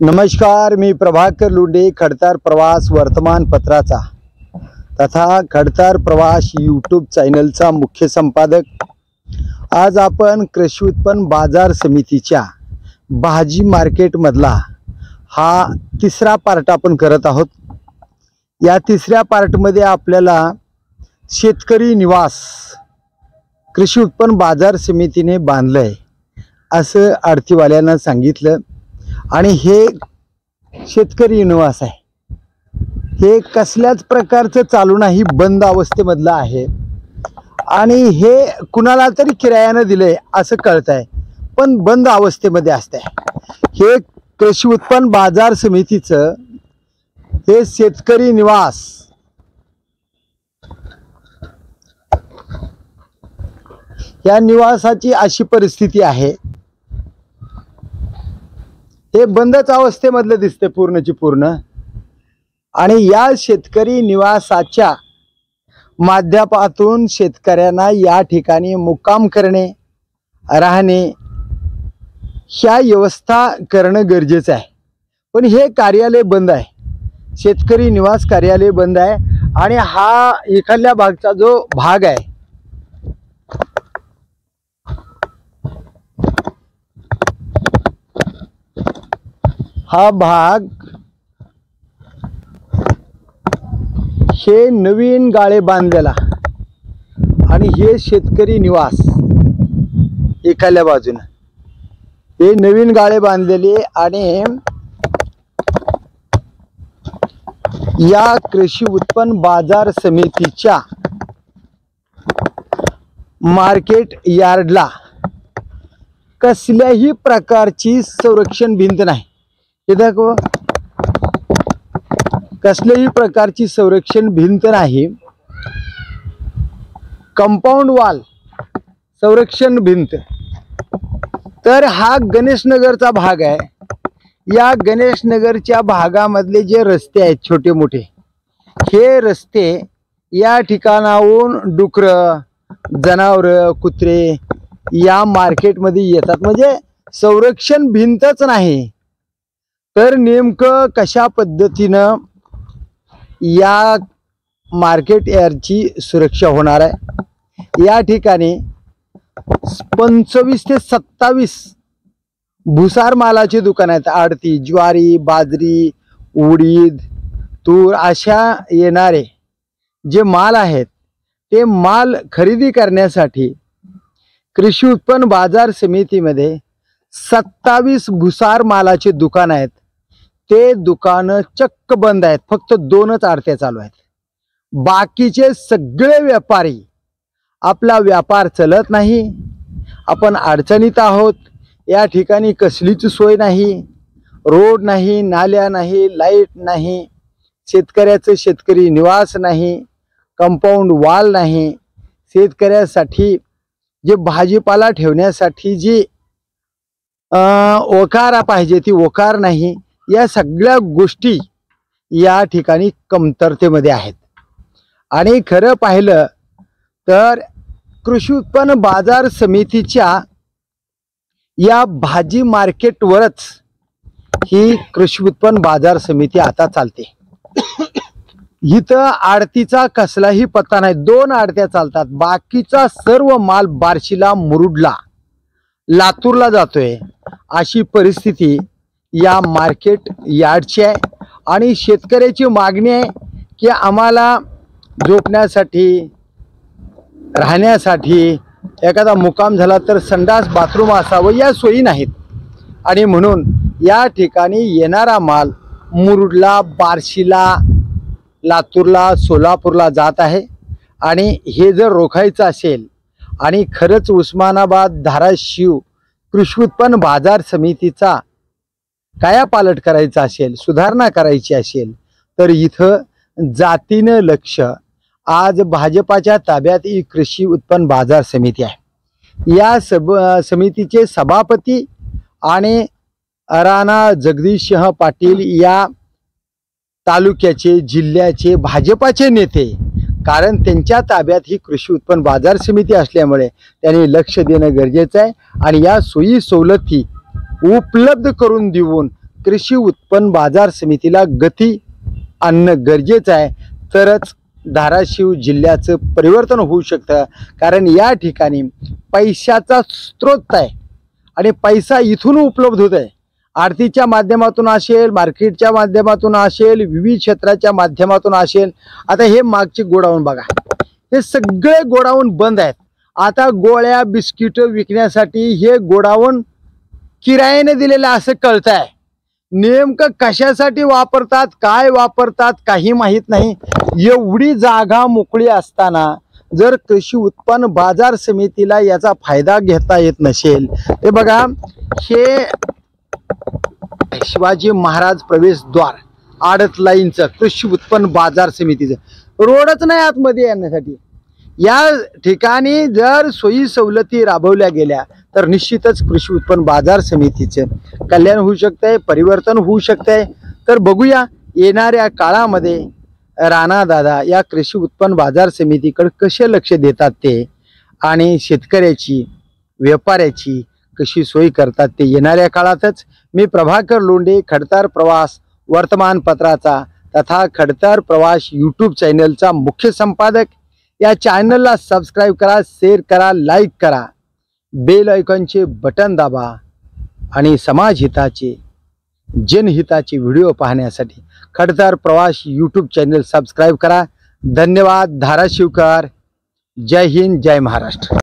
नमस्कार, मी प्रभाकर लुंडे, खडतार प्रवास वर्तमानपत्राचा तथा खडतार प्रवास यूट्यूब चॅनलचा मुख्य संपादक। आज आपण कृषी उत्पन्न बाजार समितीच्या भाजी मार्केट मधला हा तिसरा पार्ट आपण करत आहोत। या तिसऱ्या पार्ट मध्ये आपल्याला शेतकरी निवास कृषी उत्पन्न बाजार समितीने बांधलंय असं आडतीवाल्यांना सांगितलं आणि हे शेतकरी निवास आहे। हे कसल्याच प्रकारचं चालू नाही, बंद अवस्थेमधलं आहे आणि हे कुणाला तरी किरायाने दिले असं कळतंय, पण बंद अवस्थेमध्ये असते। हे कृषी उत्पन्न बाजार समितीचं हे शेतकरी निवास या निवासाची अशी परिस्थिती आहे। हे बंदच अवस्थेमधलं दिसते पूर्णची पूर्ण। आणि या शेतकरी निवासाच्या माध्यमातून शेतकऱ्यांना या ठिकाणी मुक्काम करणे, राहणे ह्या व्यवस्था करणं गरजेचं आहे। पण हे कार्यालय बंद आहे, शेतकरी निवास कार्यालय बंद आहे। आणि हा इकडल्या भागचा जो भाग आहे हा भाग हे नवीन गाळे बांधलेला आणि हे शेतकरी निवास एकाल्या बाजूने हे नवीन गाळे बांधलेले। आणि या कृषी उत्पन्न बाजार समितीच्या मार्केट यार्डला कसल्याही प्रकारची संरक्षण भिंत नाही। हे दाखव, कसल्याही प्रकारची संरक्षण भिंत नाही, कंपाऊंड वॉल संरक्षण भिंत। तर हा गणेशनगरचा भाग आहे। या गणेशनगरच्या भागामधले जे रस्ते आहेत छोटे मोठे, हे रस्ते या ठिकाणाहून डुकर, जनावर, कुत्रे या मार्केटमध्ये येतात, म्हणजे संरक्षण भिंतच नाही। तर नेमकं कशा पद्धतीनं या मार्केट यार्डची सुरक्षा होणार आहे? या ठिकाणी 25 ते 27 भुसार मालाचे दुकान आहेत। आडती, ज्वारी, बाजरी, उडीद, तूर अशा येणारे जे माल आहेत ते माल खरेदी करण्यासाठी कृषी उत्पन्न बाजार समितीमध्ये 27 भुसार मालाचे दुकान आहेत। ते दुकान चक्क बंद आहेत, फक्त 2च आडत्या चालू आहेत। बाकीचे सगळे व्यापारी आपला व्यापार चलत नाही, आपण अडचणीत आहोत। या ठिकाणी कसलीच सोय नाही, रोड नाही, नाल्या नाही, लाईट नाही, शेतकऱ्याचं शेतकरी निवास नाही, कंपाऊंड वॉल नाही, शेतकऱ्यासाठी जे भाजीपाला ठेवण्यासाठी जी ओकारा पाहिजे ती ओकार नाही। या सगळ्या गोष्टी या ठिकाणी कमतरतेमध्ये आहेत। आणि खरं पाहिलं तर कृषी उत्पन्न बाजार समितीच्या या भाजी मार्केटवरच ही कृषी उत्पन्न बाजार समिती आता चालते। इथं आडतीचा कसलाही पत्ता नाही, 2 आडत्या चालतात। बाकीचा सर्व माल बार्शीला, मुरुडला, लातूरला जातोय। अशी परिस्थिती या मार्केट यार्डची आहे। आणि शेतकऱ्याची मागणी आहे की आम्हाला झोपण्यासाठी, राहण्यासाठी, एखादा मुक्काम झाला तर संडास बाथरूम असावं, या सोयी नाहीत। आणि म्हणून या ठिकाणी येणारा माल मुरुडला, बार्शीला, लातूरला, सोलापूरला जात आहे। आणि हे जर रोखायचं असेल आणि खरंच उस्मानाबाद, धाराशिव कृषी उत्पन्न बाजार समितीचा कायापालट करायचा असेल, सुधारणा करायची असेल, तर इथं जातीनं लक्ष आज भाजपाच्या ताब्यात ही कृषी उत्पन्न बाजार समिती आहे। या समितीचे सभापती आणि राणा जगदीश सिंह पाटील या तालुक्याचे, जिल्ह्याचे भाजपाचे नेते, कारण त्यांच्या ताब्यात ही कृषी उत्पन्न बाजार समिती असल्यामुळे त्यांनी लक्ष देणं गरजेचं आहे। आणि या सोयी सवलती उपलब्ध करून देऊन कृषी उत्पन्न बाजार समितीला गती आणणं गरजेचं आहे, तरच धाराशिव जिल्ह्याचं परिवर्तन होऊ शकतं. कारण या ठिकाणी पैशाचा स्रोत आहे आणि पैसा इथून उपलब्ध होत आहे. आरतीच्या माध्यमातून असेल, मार्केटच्या माध्यमातून असेल, विविध क्षेत्राच्या माध्यमातून असेल. आता हे मागचे गोडाऊन बघा, हे सगळे गोडाऊन बंद आहेत. आता गोळ्या बिस्किट विकण्यासाठी हे गोडाऊन किरायाने दिलेलं असं कळत आहे. नेमकं कशासाठी वापरतात, काय वापरतात काही माहीत नाही. एवढी जागा मोकळी असताना जर कृषी उत्पन्न बाजार समितीला याचा फायदा घेता येत नसेल, ते बघा हे शिवाजी महाराज प्रवेशद्वार आडत लाईनचं कृषी उत्पन्न बाजार समितीचं रोडच नाही आतमध्ये येण्यासाठी. या ठिकाणी जर सोयी सवलती राबवल्या गेल्या तर निश्चितच कृषी उत्पन्न बाजार समितीचं कल्याण होऊ शकतंय, परिवर्तन होऊ शकतंय. तर बघूया येणाऱ्या काळामध्ये राणादादा या कृषी उत्पन्न बाजार समितीकडे कसे लक्ष देतात ते, आणि शेतकऱ्याची व्यापाऱ्याची कशी सोय करतात ते येणाऱ्या काळातच. मी प्रभाकर लोंढे, खडतार प्रवास वर्तमानपत्राचा तथा खडतार प्रवास यूट्यूब चॅनलचा मुख्य संपादक. या चॅनलला सबस्क्राईब करा, शेअर करा, लाईक करा, बेल आयकॉनचे बटन दाबा आणि समाजहिताचे जनहिताचे व्हिडिओ पाहण्यासाठी खडतार प्रवास यूट्यूब चॅनल सबस्क्राईब करा. धन्यवाद. धाराशिवकर. जय हिंद, जय महाराष्ट्र.